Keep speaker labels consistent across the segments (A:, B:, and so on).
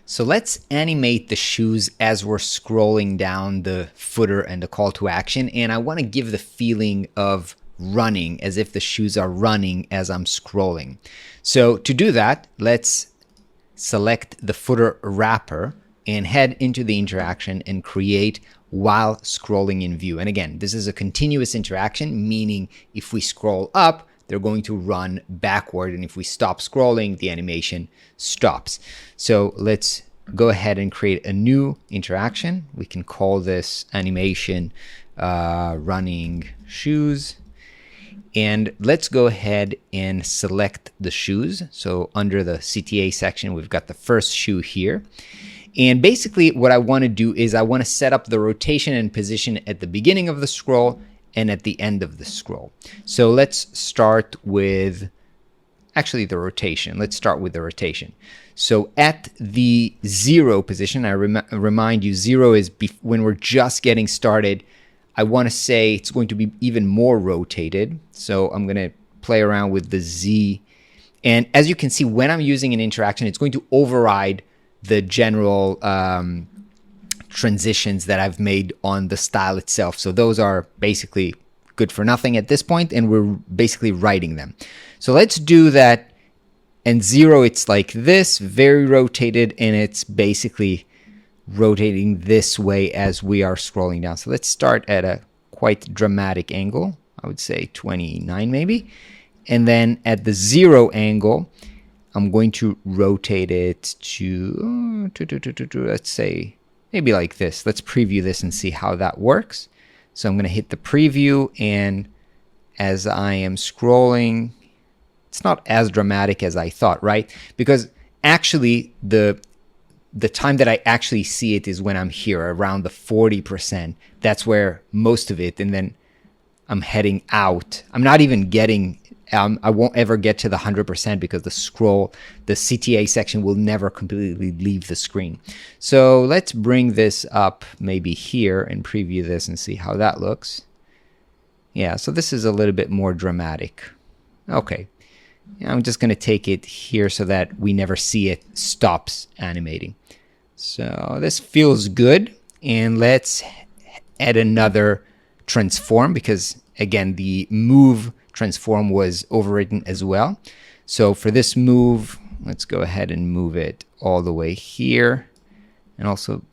A: So let's animate the shoes as we're scrolling down the footer and the call to action. And I want to give the feeling of running, as if the shoes are running as I'm scrolling. So to do that, let's select the footer wrapper and head into the interaction and create while scrolling in view. And again, this is a continuous interaction, meaning if we scroll up, they're going to run backward. And if we stop scrolling, the animation stops. So let's go ahead and create a new interaction. We can call this animation running shoes. And let's go ahead and select the shoes. So under the CTA section, we've got the first shoe here. And basically what I want to do is I want to set up the rotation and position at the beginning of the scroll and at the end of the scroll. So let's start with actually the rotation. Let's start with the rotation. So at the 0 position, I remind you, 0 is when we're just getting started. I want to say it's going to be even more rotated. So I'm going to play around with the Z. And as you can see, when I'm using an interaction, it's going to override the general transitions that I've made on the style itself. So those are basically good for nothing at this point, and we're basically writing them. So let's do that. And 0, it's like this, very rotated, and it's basically rotating this way as we are scrolling down. So let's start at a quite dramatic angle. I would say 29 maybe. And then at the 0 angle, I'm going to rotate it to let's say, maybe like this. Let's preview this and see how that works. So I'm going to hit the preview, and as I am scrolling, it's not as dramatic as I thought, right? Because actually the time that I actually see it is when I'm here around the 40%. That's where most of it, and then I'm heading out. I'm not even getting, I won't ever get to the 100% because the CTA section will never completely leave the screen. So let's bring this up maybe here and preview this and see how that looks. Yeah, so this is a little bit more dramatic. Okay. I'm just going to take it here so that we never see it stops animating. So this feels good. And let's add another transform, because again, the move transform was overwritten as well. So for this move, let's go ahead and move it all the way here and also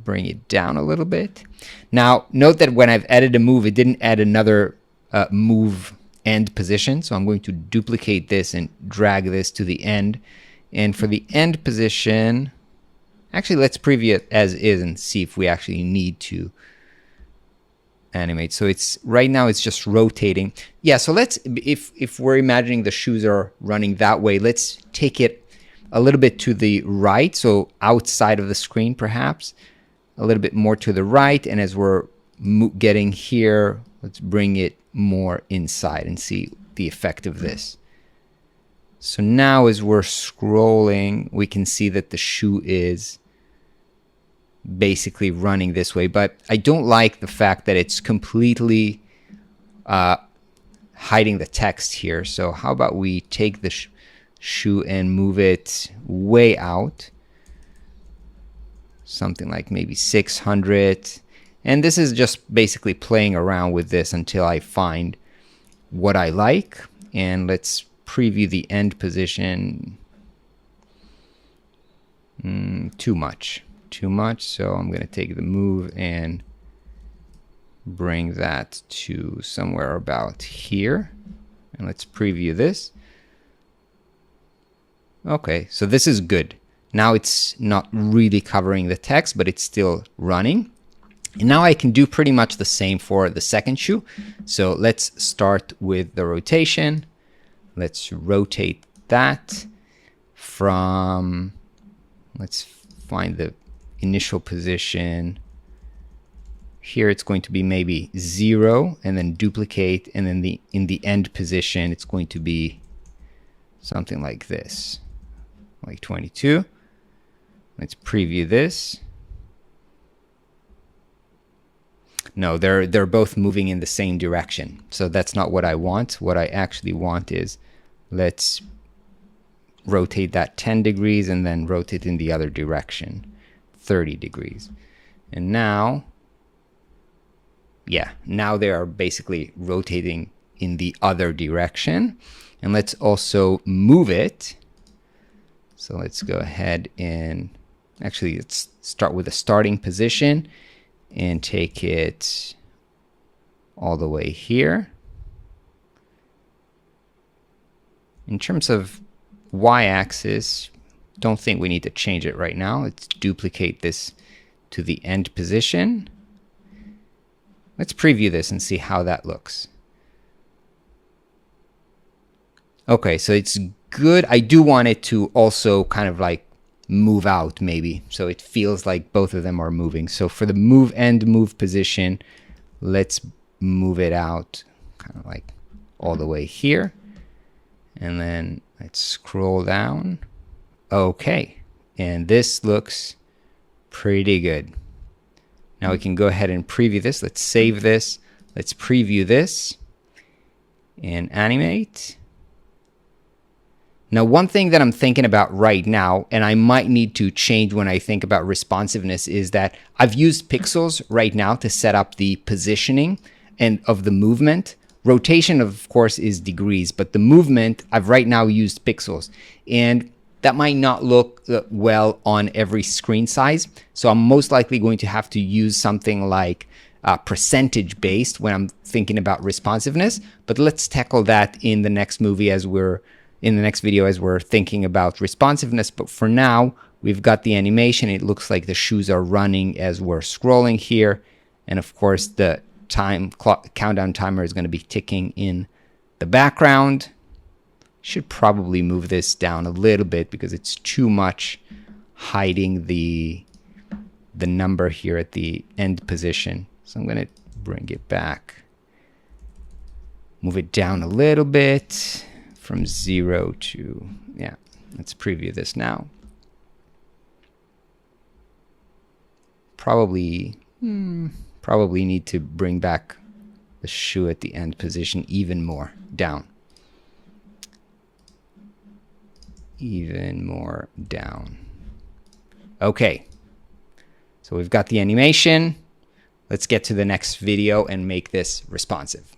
A: bring it down a little bit. Now, note that when I've added a move, it didn't add another move end position. So I'm going to duplicate this and drag this to the end. And for the end position, actually, let's preview it as is and see if we actually need to animate. So it's right now it's just rotating. Yeah, so let's, if we're imagining the shoes are running that way, let's take it a little bit to the right. So outside of the screen, perhaps a little bit more to the right. And as we're getting here, let's bring it more inside and see the effect of this. So now as we're scrolling, we can see that the shoe is basically running this way, but I don't like the fact that it's completely hiding the text here. So how about we take the shoe and move it way out, something like maybe 600. And this is just basically playing around with this until I find what I like. And let's preview the end position. Too much. So I'm going to take the move and bring that to somewhere about here. And let's preview this. Okay, so this is good. Now it's not really covering the text, but it's still running. And now I can do pretty much the same for the second shoe. So let's start with the rotation. Let's rotate that from, let's find the initial position. Here it's going to be maybe 0 and then duplicate. And then in the end position, it's going to be something like this, like 22. Let's preview this. No, they're both moving in the same direction. So that's not what I want. What I actually want is, let's rotate that 10 degrees and then rotate in the other direction, 30 degrees. And now, yeah, now they are basically rotating in the other direction. And let's also move it. So let's go ahead and actually let's start with a starting position and take it all the way here. In terms of y-axis, don't think we need to change it right now. Let's duplicate this to the end position. Let's preview this and see how that looks. Okay, so it's good. I do want it to also kind of like move out maybe, so it feels like both of them are moving. So for the move position, let's move it out kind of like all the way here. And then let's scroll down. Okay, and this looks pretty good. Now we can go ahead and preview this. Let's save this. Let's preview this and animate. Now, one thing that I'm thinking about right now, and I might need to change when I think about responsiveness, is that I've used pixels right now to set up the positioning and of the movement. Rotation, of course, is degrees, but the movement, I've right now used pixels. And that might not look well on every screen size. So I'm most likely going to have to use something like percentage based when I'm thinking about responsiveness. But let's tackle that in the next video as we're thinking about responsiveness. But for now, we've got the animation. It looks like the shoes are running as we're scrolling here. And of course, the countdown timer is going to be ticking in the background. Should probably move this down a little bit because it's too much hiding the number here at the end position. So I'm going to bring it back. Move it down a little bit from 0 to, yeah, let's preview this now. Probably need to bring back the shoe at the end position even more down. Even more down. Okay, so we've got the animation. Let's get to the next video and make this responsive.